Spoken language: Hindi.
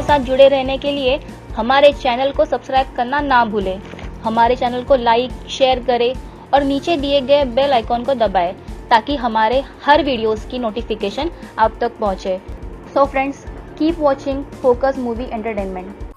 हमारे साथ जुड़े रहने के लिए हमारे चैनल को सब्सक्राइब करना ना भूलें। हमारे चैनल को लाइक, शेयर करें और नीचे दिए गए बेल आइकॉन को दबाएं ताकि हमारे हर वीडियोस की नोटिफिकेशन आप तक पहुंचे। So friends, keep watching focus movie entertainment.